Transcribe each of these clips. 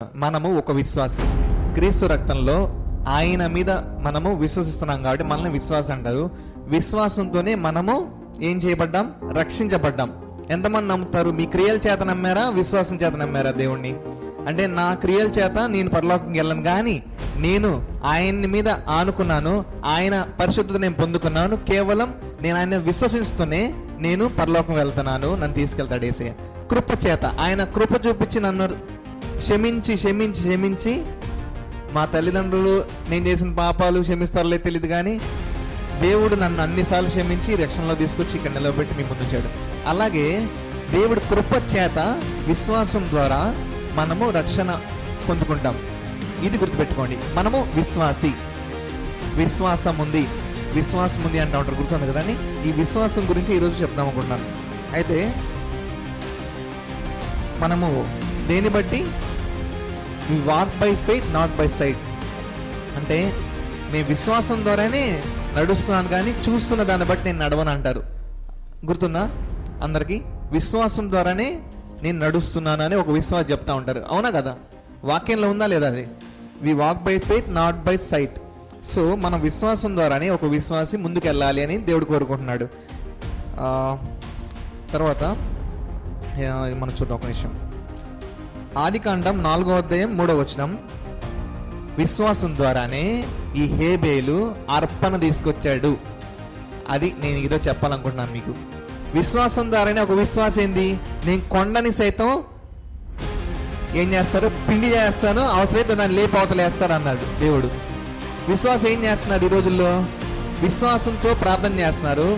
మనము ఒక విశ్వాసి, క్రీస్తు రక్తంలో ఆయన మీద మనము విశ్వసిస్తున్నాం కాబట్టి మనల్ని విశ్వాసం అంటారు. విశ్వాసంతోనే మనము ఏం చేయబడ్డాం? రక్షించబడ్డాం. ఎంతమంది నమ్ముతారు? మీ క్రియల చేత నమ్మారా, విశ్వాసం చేత నమ్మారా దేవుణ్ణి? అంటే నా క్రియల చేత నేను పరలోకంకి వెళ్ళను, కానీ నేను ఆయన్ని మీద ఆనుకున్నాను, ఆయన పరిశుద్ధత నేను పొందుకున్నాను, కేవలం నేను ఆయన విశ్వసిస్తూనే నేను పరలోకం వెళ్తున్నాను, నన్ను తీసుకెళ్తాడు యేసయ్య. కృప చేత ఆయన కృప చూపించి నన్ను క్షమించి క్షమించి క్షమించి, మా తల్లిదండ్రులు నేను చేసిన పాపాలు క్షమిస్తారో తెలియదు, కానీ దేవుడు నన్ను అన్నిసార్లు క్షమించి రక్షణలో తీసుకొచ్చి ఇక్కడ నిలబెట్టి మీ ముందుంచాడు. అలాగే దేవుడు కృప చేత విశ్వాసం ద్వారా మనము రక్షణ పొందుకుంటాం. ఇది గుర్తుపెట్టుకోండి. మనము విశ్వాసి, విశ్వాసం ఉంది అంటూ ఉంటారు, గుర్తుంది కదండి. ఈ విశ్వాసం గురించి ఈరోజు చెప్దాం అనుకుంటున్నాను. అయితే మనము దేన్ని బట్టి? We walk by faith not by sight. అంటే నేను విశ్వాసం ద్వారానే నడుస్తున్నాను, కానీ చూస్తున్న దాన్ని బట్టి నేను నడవను అంటారు. గుర్తుందా అందరికీ? విశ్వాసం ద్వారానే నేను నడుస్తున్నాను అని ఒక విశ్వాసం చెప్తా ఉంటారు, అవునా కదా? వాక్యంలో ఉందా లేదా అది? We walk by faith not by sight. So మన విశ్వాసం ద్వారానే ఒక విశ్వాసి ముందుకు వెళ్ళాలి అని దేవుడు కోరుకుంటున్నాడు. తర్వాత మనం చూద్దాం ఒక నిమిషం. ఆదికాండం 4వ అధ్యాయం 3వ వచనం. విశ్వాసం ద్వారానే ఈ హేబేలు అర్పణ తీసుకొచ్చాడు. అది నేను ఈరోజు చెప్పాలనుకుంటున్నాను మీకు. విశ్వాసం ద్వారానే ఒక విశ్వాసం ఏంది? నేను కొండని సైతం ఏం చేస్తారు? పిండి చేస్తాను, అవసరమైతే దాన్ని లేపవతలేస్తాడు అన్నాడు దేవుడు. విశ్వాసం ఏం చేస్తున్నారు ఈ రోజుల్లో? విశ్వాసంతో ప్రార్థన చేస్తున్నారు,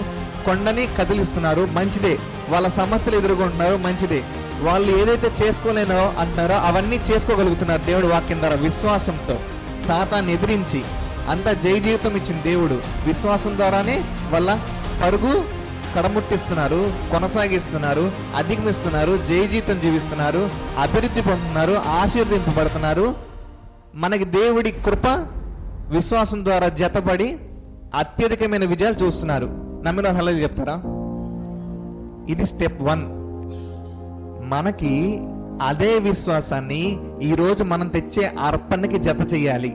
కొండని కదిలిస్తున్నారు, మంచిదే. వాళ్ళ సమస్యలు ఎదుర్కొంటున్నారు, మంచిదే. వాళ్ళు ఏదైతే చేసుకోలేనో అంటారో అవన్నీ చేసుకోగలుగుతున్నారు దేవుడు వాక్యం ద్వారా. విశ్వాసంతో సాతాన్ని ఎదిరించి అంత జయ జీవితం ఇచ్చిన దేవుడు విశ్వాసం ద్వారానే వాళ్ళ పరుగు కడముట్టిస్తున్నారు, కొనసాగిస్తున్నారు, అధిగమిస్తున్నారు, జయ జీవితం జీవిస్తున్నారు, అభివృద్ధి పొందుతున్నారు, ఆశీర్వదింపబడుతున్నారు. మనకి దేవుడి కృప విశ్వాసం ద్వారా జతపడి అత్యధికమైన విజయాలు చూస్తున్నారు. నమ్మిన హలో చెప్తారా? ఇది స్టెప్ 1. మనకి అదే విశ్వాసాన్ని ఈరోజు మనం తెచ్చే అర్పణకి జత చేయాలి.